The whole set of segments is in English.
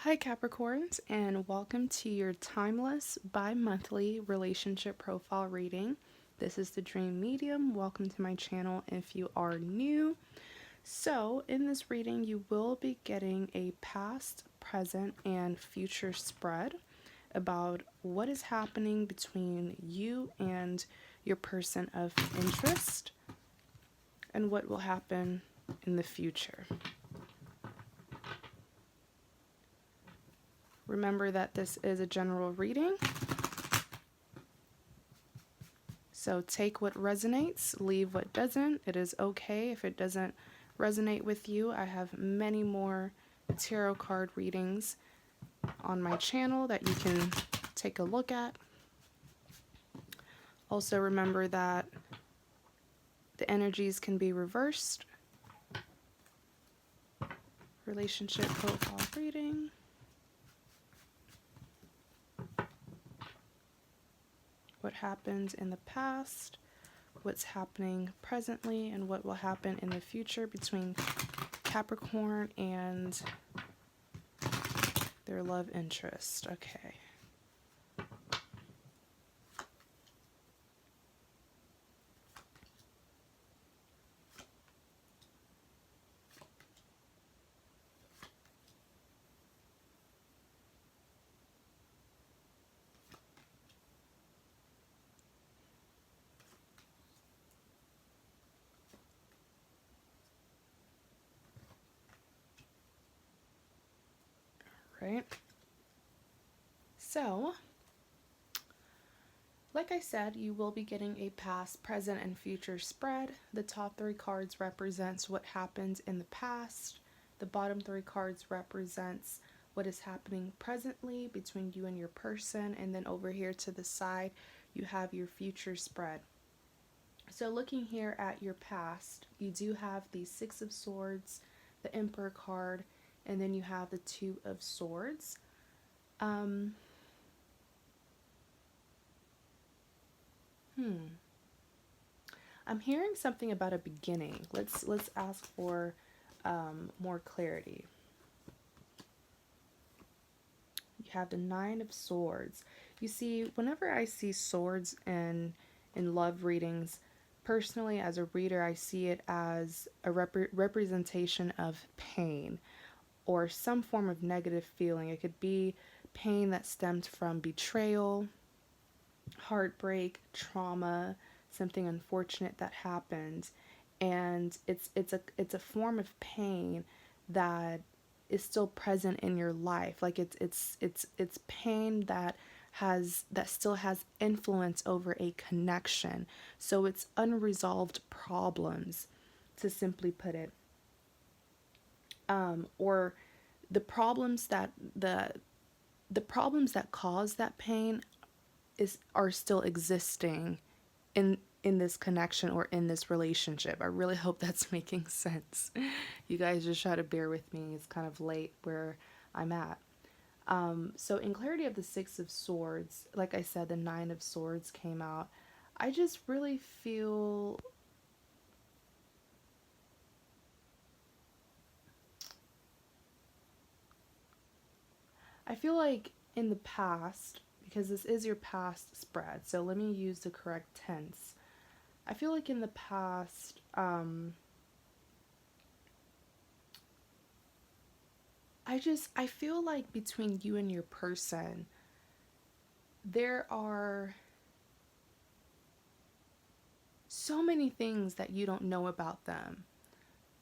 Hi, Capricorns, and welcome to your timeless bi monthly relationship profile reading. This is the Dream Medium. Welcome to my channel if you are new. So, in this reading, you will be getting a past, present, and future spread about what is happening between you and your person of interest and what will happen in the future. Remember that this is a general reading, so take what resonates, leave what doesn't. It is okay if it doesn't resonate with you. I have many more tarot card readings on my channel that you can take a look at. Also remember that the energies can be reversed. Relationship profile reading. What happens in the past, what's happening presently, and what will happen in the future between Capricorn and their love interest. Okay. Right. So, like I said, you will be getting a past, present, and future spread. The top three cards represents what happens in the past. The bottom three cards represents what is happening presently between you and your person. And then over here to the side, you have your future spread. So looking here at your past, you do have the Six of Swords, the Emperor card, and then you have the Two of Swords. I'm hearing something about a beginning. Let's ask for more clarity. You have the Nine of Swords. You see, whenever I see swords in love readings, personally as a reader, I see it as a representation of pain or some form of negative feeling. It could be pain that stemmed from betrayal, heartbreak, trauma, something unfortunate that happened, and it's a form of pain that is still present in your life. Like it's pain that still has influence over a connection. So it's unresolved problems, to simply put it. Or the problems that the problems that cause that pain are still existing in this connection or in this relationship. I really hope that's making sense. You guys just try to bear with me. It's kind of late where I'm at. So in clarity of the Six of Swords, like I said, the Nine of Swords came out. I just really feel like in the past, because this is your past spread, so let me use the correct tense. I feel like in the past, I feel like between you and your person, there are so many things that you don't know about them.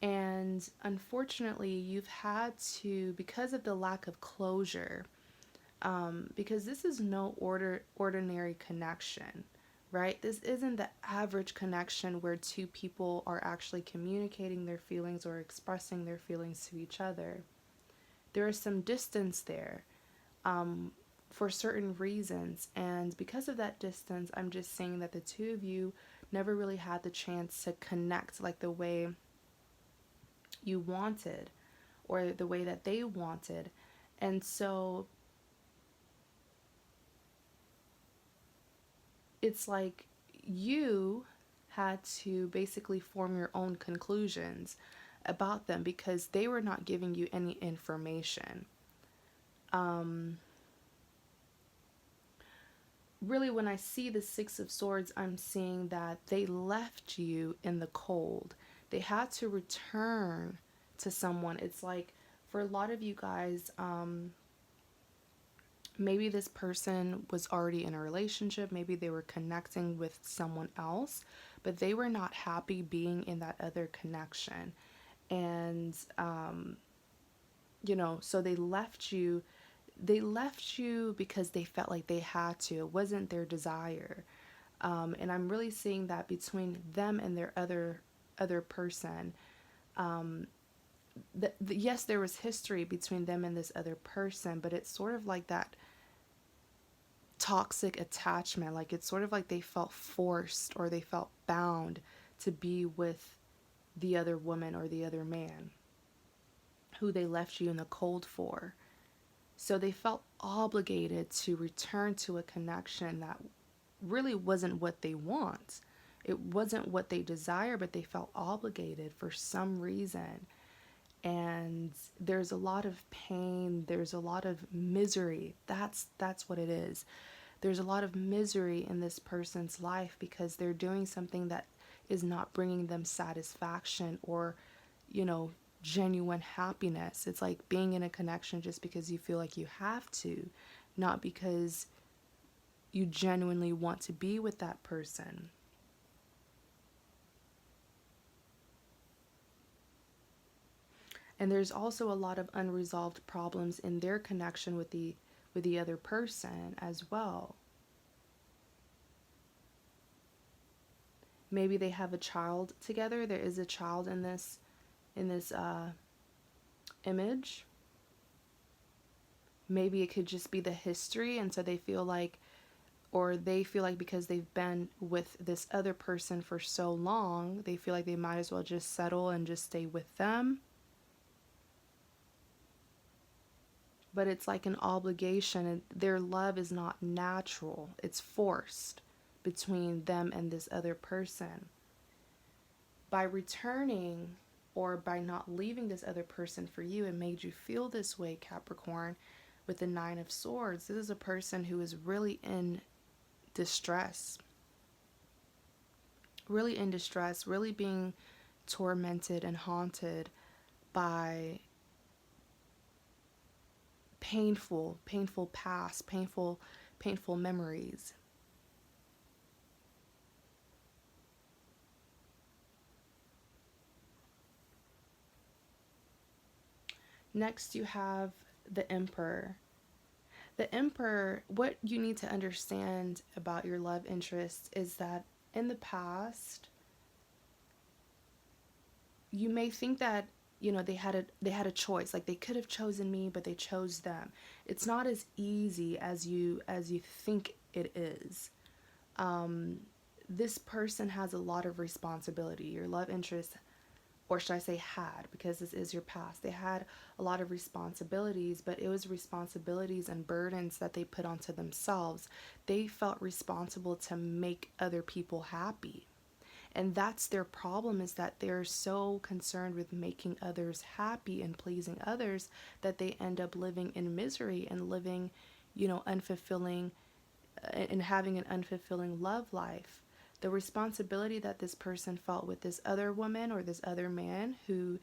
And unfortunately, you've had to, because of the lack of closure, because this is no ordinary connection, right? This isn't the average connection where two people are actually communicating their feelings or expressing their feelings to each other. There is some distance there for certain reasons, and because of that distance, I'm just saying that the two of you never really had the chance to connect like the way you wanted or the way that they wanted. And so it's like you had to basically form your own conclusions about them because they were not giving you any information. Really, when I see the Six of Swords, I'm seeing that they left you in the cold. They had to return to someone. It's like, for a lot of you guys, maybe this person was already in a relationship, maybe they were connecting with someone else, but they were not happy being in that other connection. And, so they left you because they felt like they had to. It wasn't their desire. And I'm really seeing that between them and their other person. Yes, there was history between them and this other person, but it's sort of like that toxic attachment. Like, it's sort of like they felt forced or they felt bound to be with the other woman or the other man who they left you in the cold for. So they felt obligated to return to a connection that really wasn't what they want. It wasn't what they desire, but they felt obligated for some reason. And there's a lot of pain, there's a lot of misery. That's what it is. There's a lot of misery in this person's life because they're doing something that is not bringing them satisfaction or, you know, genuine happiness. It's like being in a connection just because you feel like you have to, not because you genuinely want to be with that person. And there's also a lot of unresolved problems in their connection with the other person as well. Maybe they have a child together. There is a child in this image. Maybe it could just be the history, and so they feel like because they've been with this other person for so long, they feel like they might as well just settle and just stay with them. But it's like an obligation, and their love is not natural, it's forced between them and this other person. By returning or by not leaving this other person for you, it made you feel this way, Capricorn, with the Nine of Swords. This is a person who is distress, really in distress, really being tormented and haunted by painful past, painful memories. Next, you have the Emperor. The Emperor, what you need to understand about your love interest is that in the past, you may think that they had a choice, like they could have chosen me, but they chose them. It's not as easy as you think it is. This person has a lot of responsibility. Your love interest, or should I say had, because this is your past, they had a lot of responsibilities, but it was responsibilities and burdens that they put onto themselves. They felt responsible to make other people happy. And that's their problem, is that they're so concerned with making others happy and pleasing others that they end up living in misery and living, unfulfilling, and having an unfulfilling love life. The responsibility that this person felt with this other woman or this other man who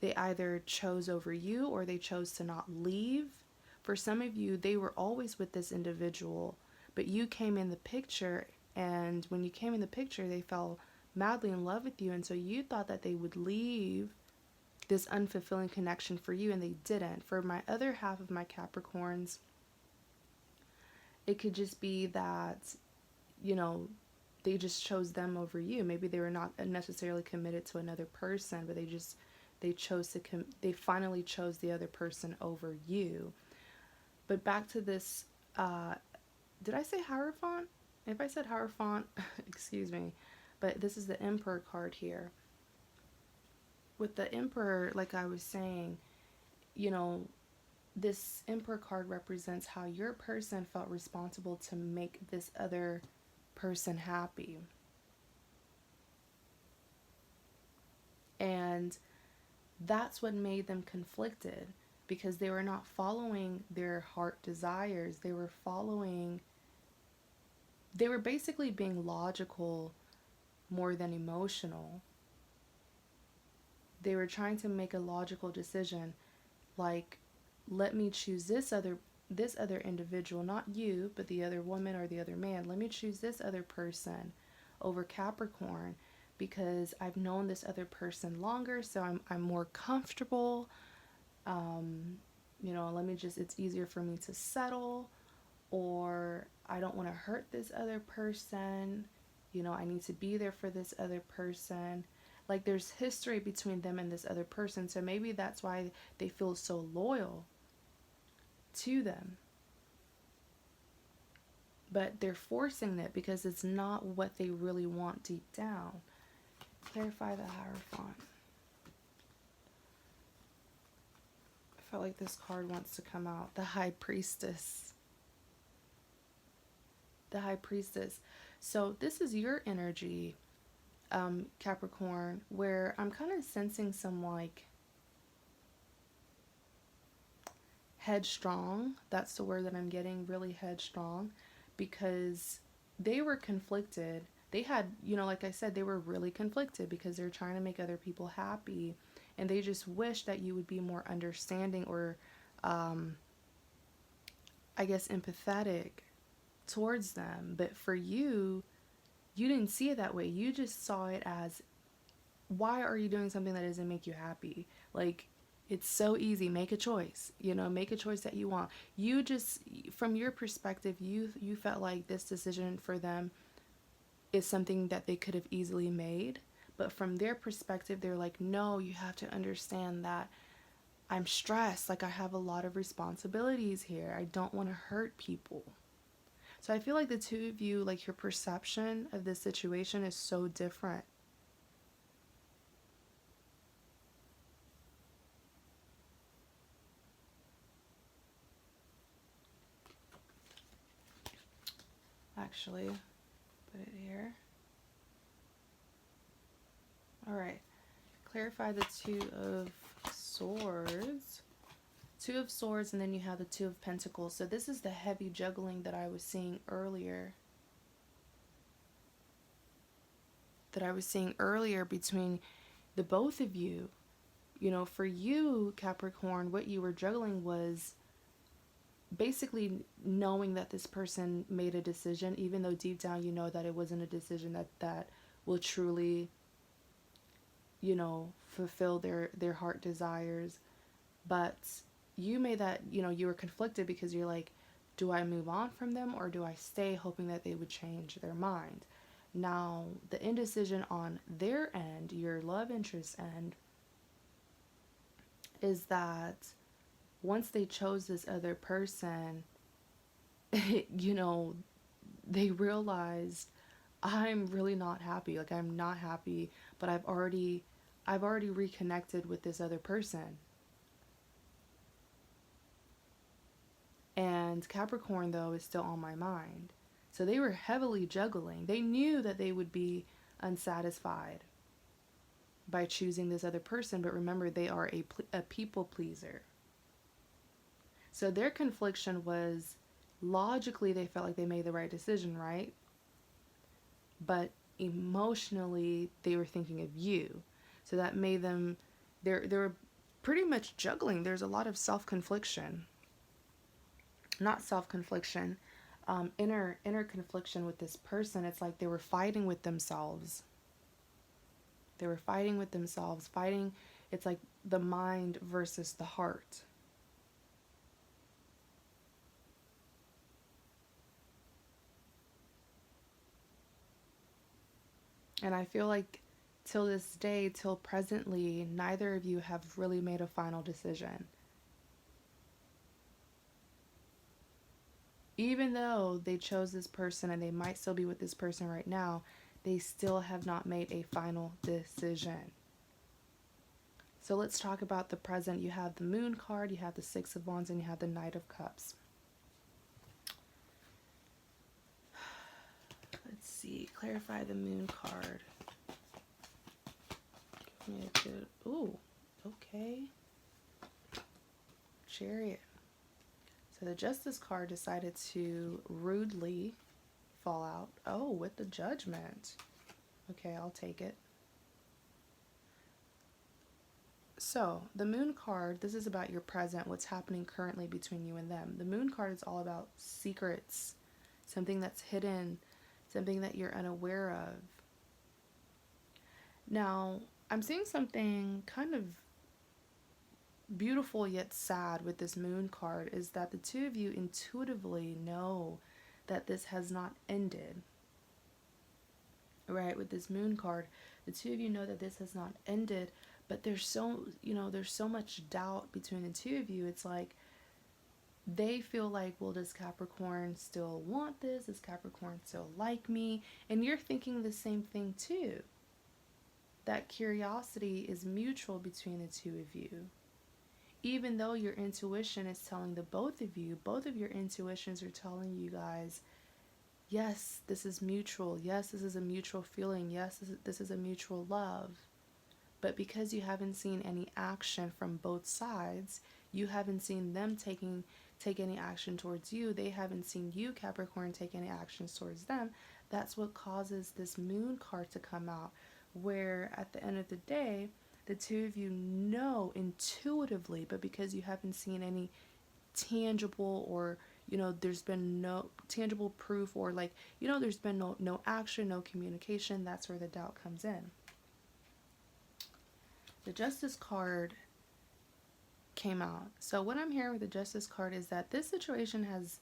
they either chose over you or they chose to not leave. For some of you, they were always with this individual, but you came in the picture, and when you came in the picture, they fell madly in love with you, and so you thought that they would leave this unfulfilling connection for you, and they didn't. For my other half of my Capricorns, it could just be that, you know, they just chose them over you. Maybe they were not necessarily committed to another person, but they finally chose the other person over you. But back to this, did I say Hierophant? If I said Hierophant, excuse me. But this is the Emperor card here. With the Emperor, like I was saying, this Emperor card represents how your person felt responsible to make this other person happy. And that's what made them conflicted. because they were not following their heart desires. They were basically being logical more than emotional. They were trying to make a logical decision, like, let me choose this other individual, not you, but the other woman or the other man. Let me choose this other person over Capricorn because I've known this other person longer, so I'm more comfortable. Let me just, it's easier for me to settle, or I don't want to hurt this other person. I need to be there for this other person. Like, there's history between them and this other person, so maybe that's why they feel so loyal to them. But they're forcing it because it's not what they really want deep down. Clarify the Hierophant. I felt like this card wants to come out. The High Priestess. The High Priestess. So this is your energy, Capricorn, where I'm kind of sensing some, like, headstrong. That's the word that I'm getting, really headstrong, because they were conflicted. They had, like I said, they were really conflicted because they're trying to make other people happy, and they just wish that you would be more understanding, or I guess empathetic towards them. But for you, you didn't see it that way. You just saw it as, why are you doing something that doesn't make you happy? Like, it's so easy. Make a choice. Make a choice that you want. You just, from your perspective, you felt like this decision for them is something that they could have easily made. But from their perspective, they're like, no, you have to understand that I'm stressed. Like, I have a lot of responsibilities here. I don't want to hurt people. So I feel like the two of you, like, your perception of this situation is so different. Actually, put it here. All right. Clarify the Two of Swords. Two of Swords, and then you have the Two of Pentacles. So this is the heavy juggling that I was seeing earlier. Between the both of you. For you, Capricorn, what you were juggling was basically knowing that this person made a decision, even though deep down you know that it wasn't a decision that will truly, fulfill their heart desires. But you made that, you were conflicted because you're like, do I move on from them, or do I stay hoping that they would change their mind? Now, the indecision on their end, your love interest end, is that once they chose this other person, they realized, I'm really not happy. Like, I'm not happy, but I've already reconnected with this other person. And Capricorn, though, is still on my mind. So they were heavily juggling. They knew that they would be unsatisfied by choosing this other person, but remember, they are a people pleaser. So their confliction was, logically they felt like they made the right decision, right? But emotionally they were thinking of you. So that made them, they're pretty much juggling. There's a lot of self-confliction. Not self-confliction, inner confliction with this person. It's like they were fighting with themselves. Fighting. It's like the mind versus the heart. And I feel like till this day, till presently, neither of you have really made a final decision. Even though they chose this person and they might still be with this person right now, they still have not made a final decision. So let's talk about the present. You have the Moon card, you have the Six of Wands, and you have the Knight of Cups. Let's see. Clarify the Moon card. Give me a good... Ooh, okay. Chariot. So the Justice card decided to rudely fall out. Oh, with the Judgment. Okay, I'll take it. So, the Moon card, this is about your present, what's happening currently between you and them. The Moon card is all about secrets, something that's hidden, something that you're unaware of. Now, I'm seeing something kind of beautiful yet sad with this Moon card is that the two of you intuitively know that this has not ended. Right, with this Moon card, the two of you know that this has not ended, but there's so much doubt between the two of you. It's like they feel like, well, does Capricorn still want this? Does Capricorn still like me? And you're thinking the same thing too. That curiosity is mutual between the two of you. Even though your intuition is telling the both of your intuitions are telling you guys, yes, this is mutual. Yes, this is a mutual feeling. Yes, this is a mutual love. But because you haven't seen any action from both sides, you haven't seen them take any action towards you, they haven't seen you, Capricorn, take any actions towards them. That's what causes this Moon card to come out, where at the end of the day, the two of you know intuitively, but because you haven't seen any tangible, or there's been no tangible proof, or there's been no action, no communication, that's where the doubt comes in. The Justice card came out. So what I'm hearing with the Justice card is that this situation has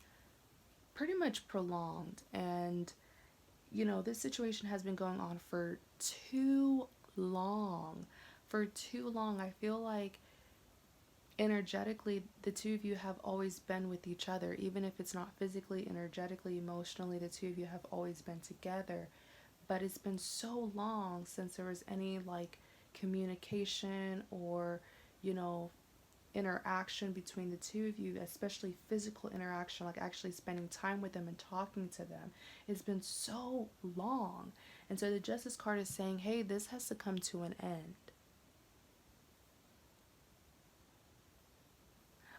pretty much prolonged, and this situation has been going on for too long. For too long. I feel like energetically the two of you have always been with each other, even if it's not physically, energetically, emotionally, the two of you have always been together. But it's been so long since there was any communication or interaction between the two of you, especially physical interaction, like actually spending time with them and talking to them. It's been so long. And so the Justice card is saying, hey, this has to come to an end.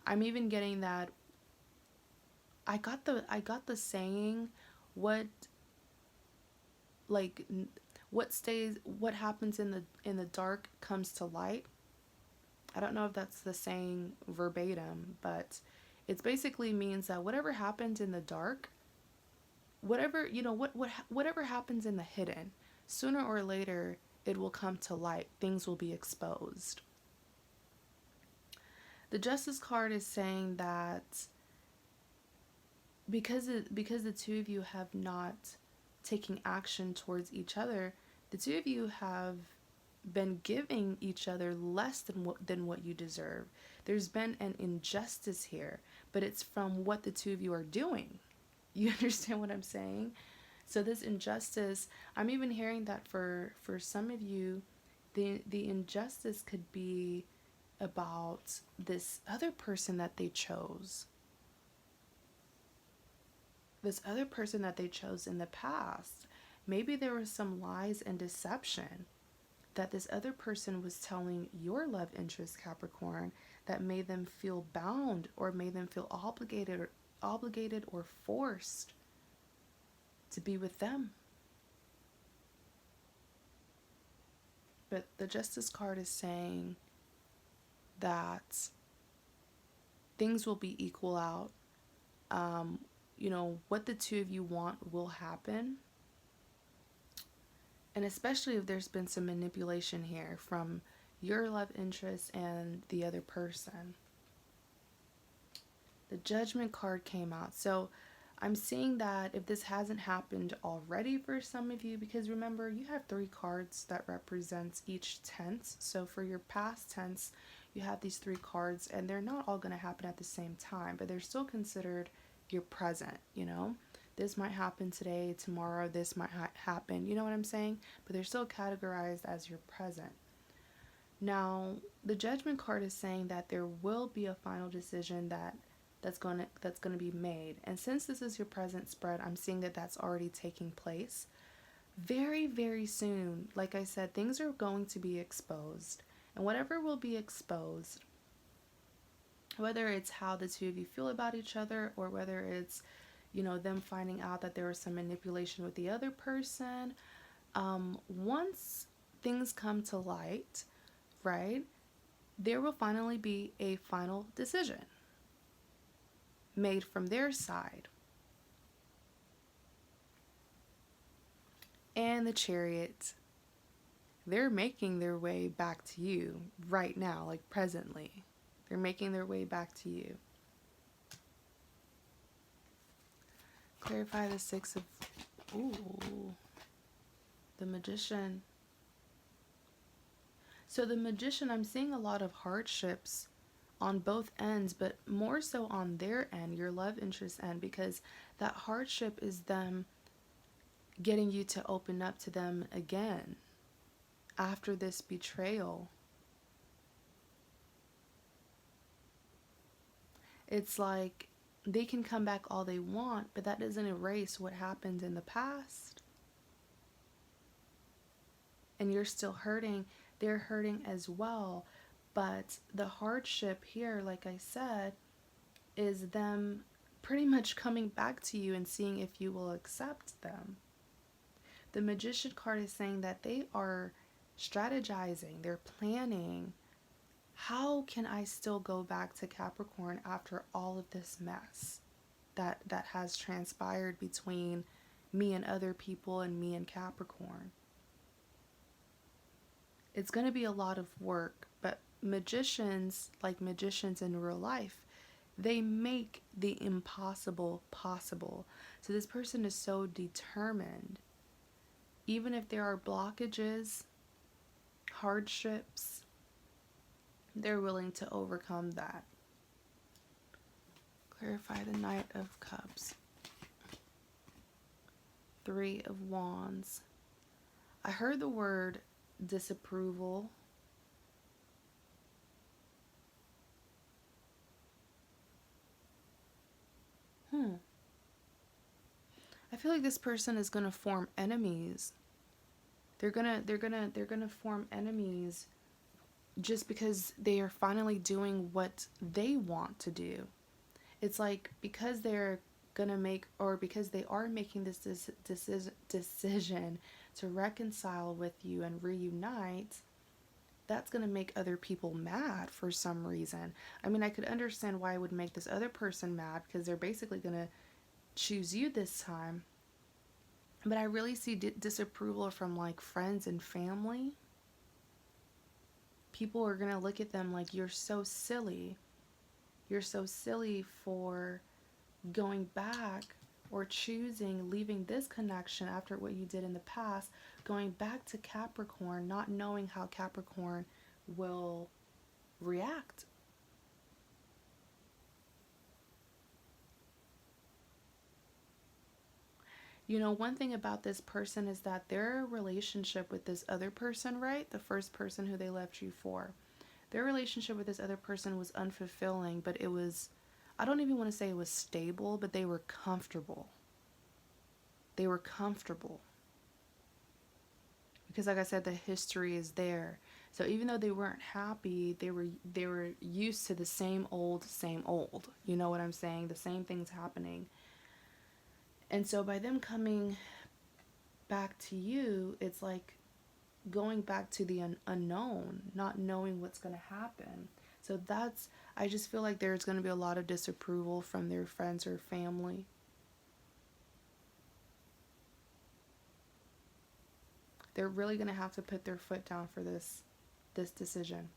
I'm even getting that I got the saying, what what happens in the dark comes to light. I don't know if that's the saying verbatim, but it basically means that whatever happens in the dark, whatever happens in the hidden, sooner or later it will come to light. Things will be exposed. The Justice card is saying that because the two of you have not taken action towards each other, the two of you have been giving each other less than what you deserve. There's been an injustice here, but it's from what the two of you are doing. You understand what I'm saying? So this injustice, I'm even hearing that for some of you, the injustice could be about this other person that they chose. This other person that they chose in the past. Maybe there was some lies and deception that this other person was telling your love interest, Capricorn, that made them feel bound or made them feel obligated or forced to be with them. But the Justice card is saying that things will be equal out. What the two of you want will happen. And especially if there's been some manipulation here from your love interest and the other person. The Judgment card came out. So I'm seeing that if this hasn't happened already for some of you, because remember, you have 3 cards that represents each tense. So for your past tense, you have these 3 cards, and they're not all going to happen at the same time, but they're still considered your present, This might happen today, tomorrow, this might happen, you know what I'm saying? But they're still categorized as your present. Now, the Judgment card is saying that there will be a final decision that's going to be made. And since this is your present spread, I'm seeing that that's already taking place. Very, very soon, like I said, things are going to be exposed. And whatever will be exposed, Whether it's how the two of you feel about each other, or whether it's, you know, them finding out that there was some manipulation with the other person. Once things come to light, right, there will finally be a final decision made from their side. And the Chariot, they're making their way back to you right now, like presently. They're making their way back to you. Clarify the Six of... Ooh. The Magician. So the Magician, I'm seeing a lot of hardships on both ends, but more so on their end, your love interest end, because that hardship is them getting you to open up to them again after this betrayal. It's like they can come back all they want, but that doesn't erase what happened in the past. And you're still hurting. They're hurting as well. But the hardship here, like I said, is them pretty much coming back to you and seeing if you will accept them. The Magician card is saying that they are strategizing, they're planning. How can I still go back to Capricorn after all of this mess that has transpired between me and other people and me and Capricorn? It's going to be a lot of work, but magicians, like magicians in real life, they make the impossible possible. So this person is so determined. Even if there are blockages, hardships, they're willing to overcome that. Clarify the Knight of Cups. Three of Wands. I heard the word disapproval. I feel like this person is going to form enemies. They're going to form enemies just because they are finally doing what they want to do. It's like because they're going to make, or because they are making this decision to reconcile with you and reunite, that's going to make other people mad for some reason. I mean, I could understand why it would make this other person mad because they're basically going to choose you this time. But I really see disapproval from like friends and family. People are going to look at them like, you're so silly. You're so silly for going back or choosing leaving this connection after what you did in the past, going back to Capricorn, not knowing how Capricorn will react. You know, one thing about this person is that their relationship with this other person, right? The first person who they left you for, their relationship with this other person was unfulfilling, but it was, I don't even want to say it was stable, but they were comfortable. They were comfortable. Because like I said, the history is there. So even though they weren't happy, they were used to the same old. You know what I'm saying? The same things happening. And so by them coming back to you, it's like going back to the unknown, not knowing what's going to happen. So that's, I just feel like there's going to be a lot of disapproval from their friends or family. They're really going to have to put their foot down for this decision.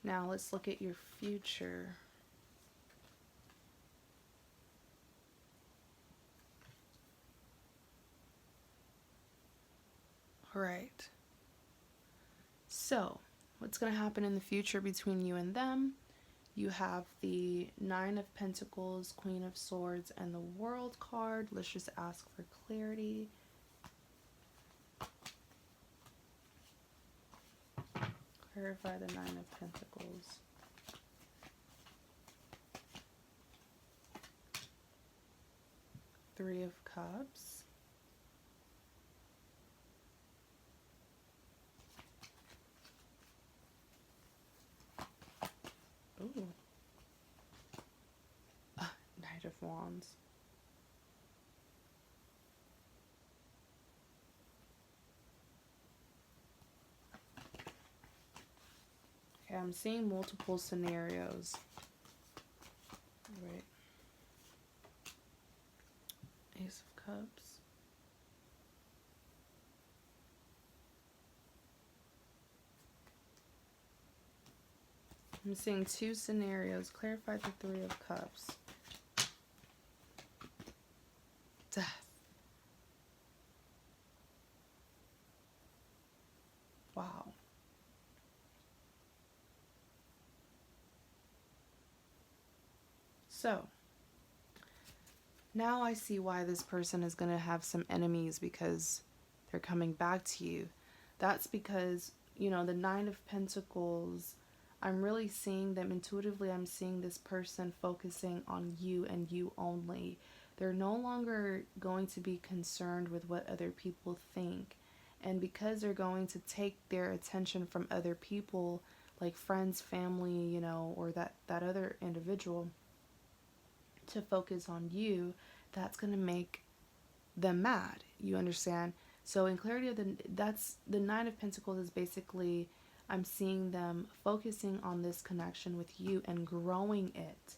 Now let's look at your future. All right. So, what's going to happen in the future between you and them? You have the Nine of Pentacles, Queen of Swords, and the World card. Let's just ask for clarity. Clarify the Nine of Pentacles. Three of Cups. Ooh. Knight of Wands. Okay, I'm seeing multiple scenarios. Right. Ace of Cups. I'm seeing two scenarios. Clarify the Three of Cups. Death. Wow. So, now I see why this person is going to have some enemies, because they're coming back to you. That's because, you know, the Nine of Pentacles, I'm really seeing them intuitively. I'm seeing this person focusing on you and you only. They're no longer going to be concerned with what other people think. And because they're going to take their attention from other people, like friends, family, you know, or that other individual, to focus on you, that's going to make them mad. You understand? So in clarity of that's the Nine of Pentacles is basically, I'm seeing them focusing on this connection with you and growing it.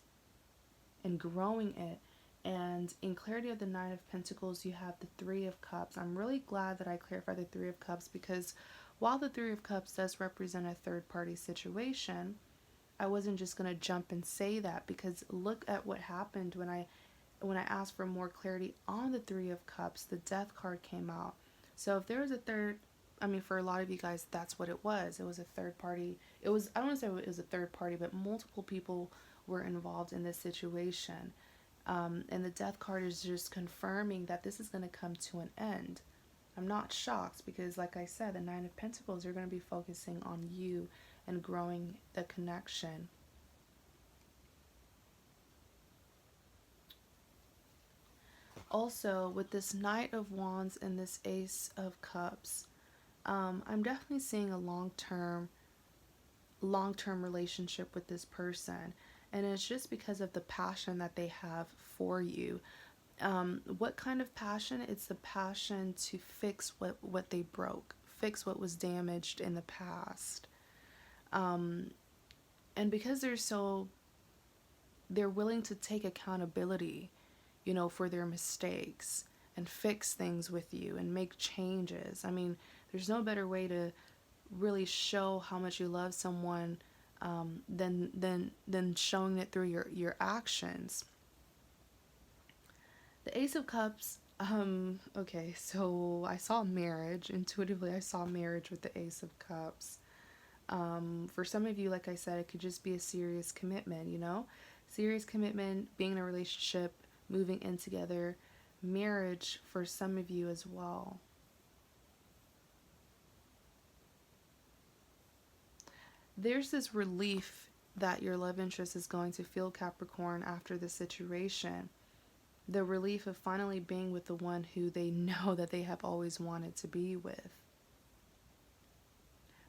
And growing it. And in clarity of the Nine of Pentacles, you have the Three of Cups. I'm really glad that I clarified the Three of Cups, because while the Three of Cups does represent a third party situation, I wasn't just going to jump and say that, because look at what happened when I asked for more clarity on the Three of Cups. The Death card came out. So if there was a third, I mean, for a lot of you guys, that's what it was. It was a third party. It was, I don't want to say it was a third party, but multiple people were involved in this situation. And the Death card is just confirming that this is going to come to an end. I'm not shocked, because like I said, the Nine of Pentacles, you're going to be focusing on you and growing the connection. Also, with this Knight of Wands and this Ace of Cups, I'm definitely seeing a long-term relationship with this person, and it's just because of the passion that they have for you. What kind of passion? It's the passion to fix what they broke, fix what was damaged in the past. And because they're willing to take accountability, you know, for their mistakes, and fix things with you and make changes. I mean, there's no better way to really show how much you love someone than showing it through your actions. The Ace of Cups, okay, so I saw marriage. Intuitively, I saw marriage with the Ace of Cups. For some of you, like I said, it could just be a serious commitment, you know? Serious commitment, being in a relationship, moving in together, marriage for some of you as well. There's this relief that your love interest is going to feel, Capricorn, after the situation. The relief of finally being with the one who they know that they have always wanted to be with.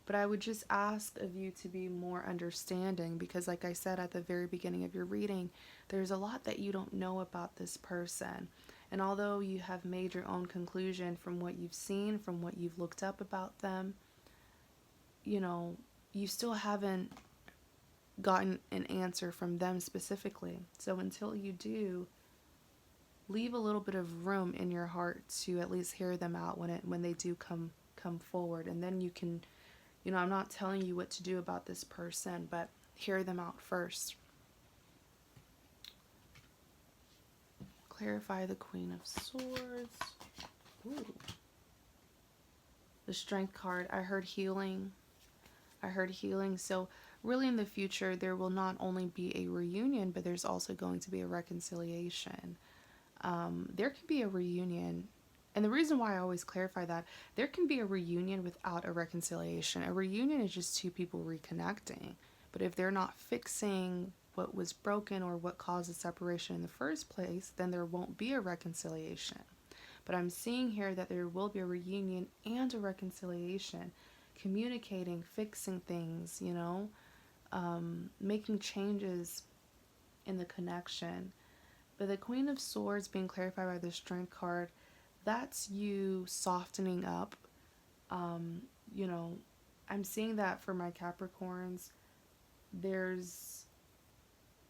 But I would just ask of you to be more understanding, because like I said at the very beginning of your reading, there's a lot that you don't know about this person. And although you have made your own conclusion from what you've seen, from what you've looked up about them, you know, you still haven't gotten an answer from them specifically. So until you do, leave a little bit of room in your heart to at least hear them out when they do come forward. And then you can, you know, I'm not telling you what to do about this person, but hear them out first. Clarify the Queen of Swords. Ooh. The Strength card. I heard healing. I heard healing. So really in the future, there will not only be a reunion, but there's also going to be a reconciliation. There can be a reunion. And the reason why I always clarify that, there can be a reunion without a reconciliation. A reunion is just two people reconnecting. But if they're not fixing what was broken or what caused the separation in the first place, then there won't be a reconciliation. But I'm seeing here that there will be a reunion and a reconciliation, communicating, fixing things, making changes in the connection. But the Queen of Swords being clarified by the Strength card, that's you softening up. Um, you know, I'm seeing that for my Capricorns. There's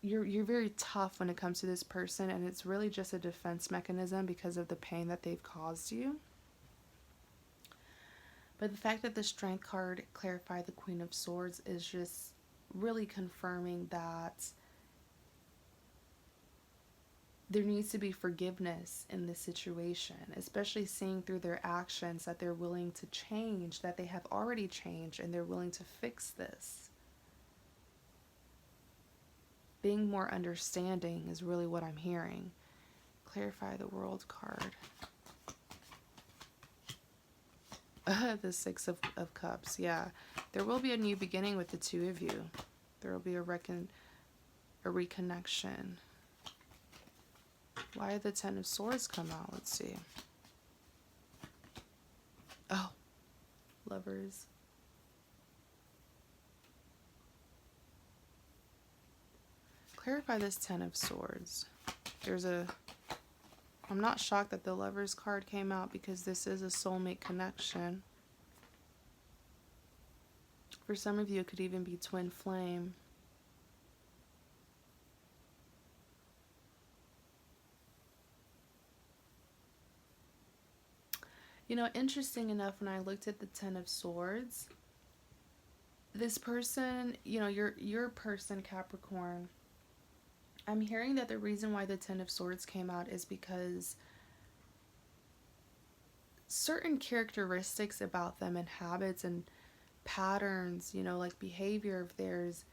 you're very tough when it comes to this person, and it's really just a defense mechanism because of the pain that they've caused you. But the fact that the Strength card clarified the Queen of Swords is just really confirming that there needs to be forgiveness in this situation, especially seeing through their actions that they're willing to change, that they have already changed, and they're willing to fix this. Being more understanding is really what I'm hearing. Clarify the World card. The Six of Cups, yeah. There will be a new beginning with the two of you. There will be a reconnection. Why did the Ten of Swords come out? Let's see. Oh, Lovers. Clarify this Ten of Swords. I'm not shocked that the Lovers card came out because this is a soulmate connection. For some of you, it could even be twin flame. Interesting enough, when I looked at the Ten of Swords, this person, your person, Capricorn, I'm hearing that the reason why the Ten of Swords came out is because certain characteristics about them and habits and patterns, like behavior of theirs,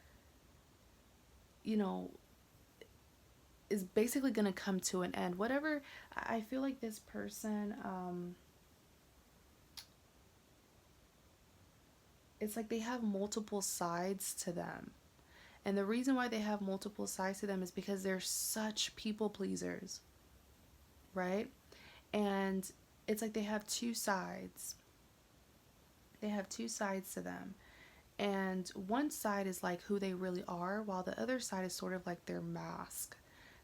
is basically going to come to an end. Whatever, I feel like this person, it's like they have multiple sides to them. And the reason why they have multiple sides to them is because they're such people pleasers, right? And it's like they have two sides. They have two sides to them. And one side is like who they really are, while the other side is sort of like their mask.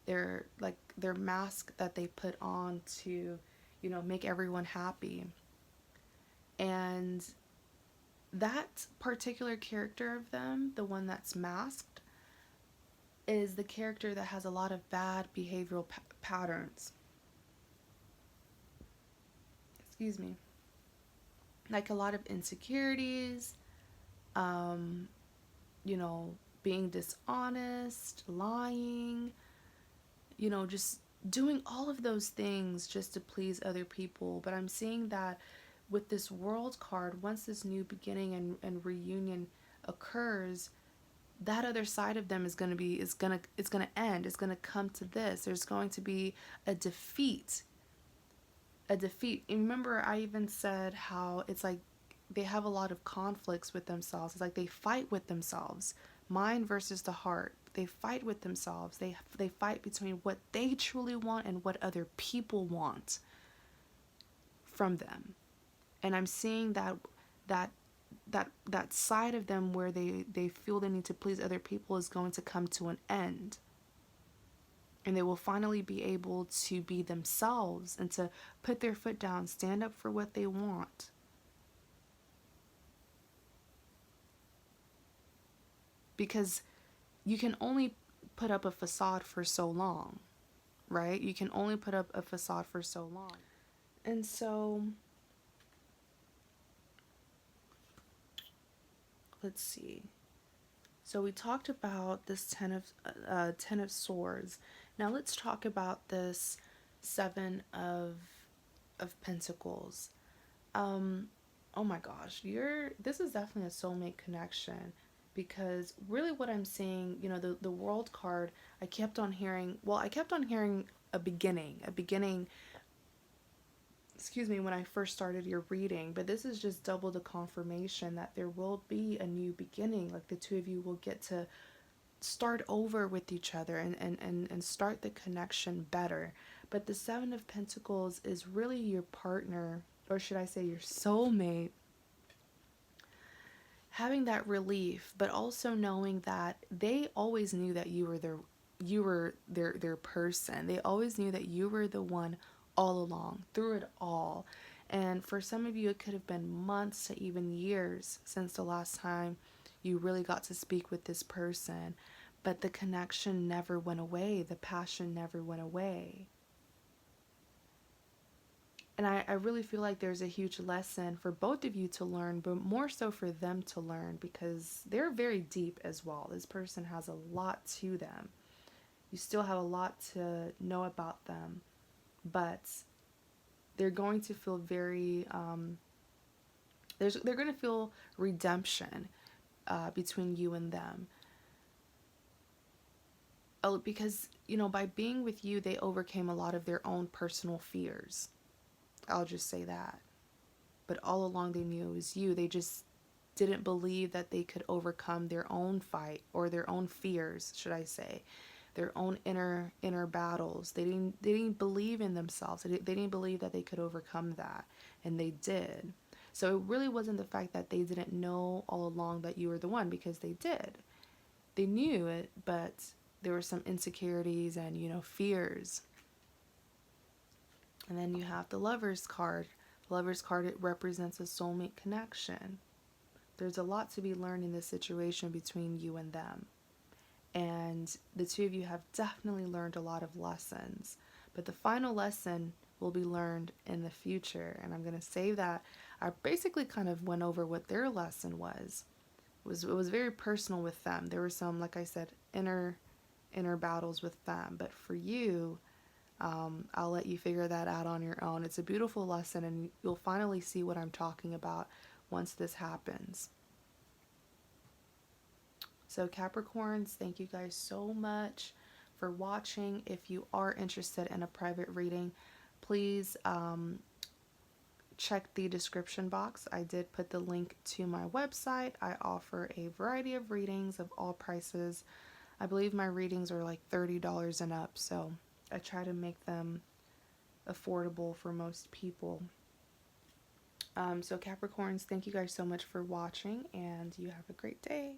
They're like their mask that they put on to, make everyone happy. And that particular character of them, the one that's masked, is the character that has a lot of bad behavioral patterns. Excuse me. Like a lot of insecurities, being dishonest, lying, just doing all of those things just to please other people. But I'm seeing that with this World card, once this new beginning and reunion occurs, that other side of them is going to end. It's going to come to this. There's going to be a defeat. And remember, I even said how it's like they have a lot of conflicts with themselves. It's like they fight with themselves. Mind versus the heart. They fight with themselves. They fight between what they truly want and what other people want from them. And I'm seeing that side of them where they feel they need to please other people is going to come to an end. And they will finally be able to be themselves and to put their foot down, stand up for what they want. Because you can only put up a facade for so long, right? You can only put up a facade for so long. And so, let's see. So we talked about this Ten of Swords. Now let's talk about this Seven of Pentacles. Oh my gosh, this is definitely a soulmate connection, because really what I'm seeing, the World card, I kept on hearing a beginning, excuse me, when I first started your reading, but this is just double the confirmation that there will be a new beginning. Like the two of you will get to start over with each other and start the connection better. But the Seven of Pentacles is really your partner, or should I say your soulmate, having that relief, but also knowing that they always knew that you were their person. They always knew that you were the one all along, through it all. And for some of you, it could have been months to even years since the last time you really got to speak with this person. But the connection never went away, the passion never went away. And I really feel like there's a huge lesson for both of you to learn, but more so for them to learn, because they're very deep as well. This person has a lot to them. You still have a lot to know about them, but they're going to feel very, they're going to feel redemption between you and them. Oh, because, by being with you, they overcame a lot of their own personal fears. I'll just say that. But all along they knew it was you. They just didn't believe that they could overcome their own fight, or their own fears, should I say, their own inner battles. They didn't believe in themselves. They didn't believe that they could overcome that, and they did. So it really wasn't the fact that they didn't know all along that you were the one, because they did. They knew it, but there were some insecurities and, fears. And then you have the Lover's card. The Lover's card, it represents a soulmate connection. There's a lot to be learned in this situation between you and them. And the two of you have definitely learned a lot of lessons. But the final lesson will be learned in the future. And I'm going to say that I basically kind of went over what their lesson was. It was very personal with them. There were some, like I said, inner battles with them. But for you, I'll let you figure that out on your own. It's a beautiful lesson, and you'll finally see what I'm talking about once this happens. So Capricorns, thank you guys so much for watching. If you are interested in a private reading, please check the description box. I did put the link to my website. I offer a variety of readings of all prices. I believe my readings are like $30 and up, so I try to make them affordable for most people. So Capricorns, thank you guys so much for watching, and you have a great day.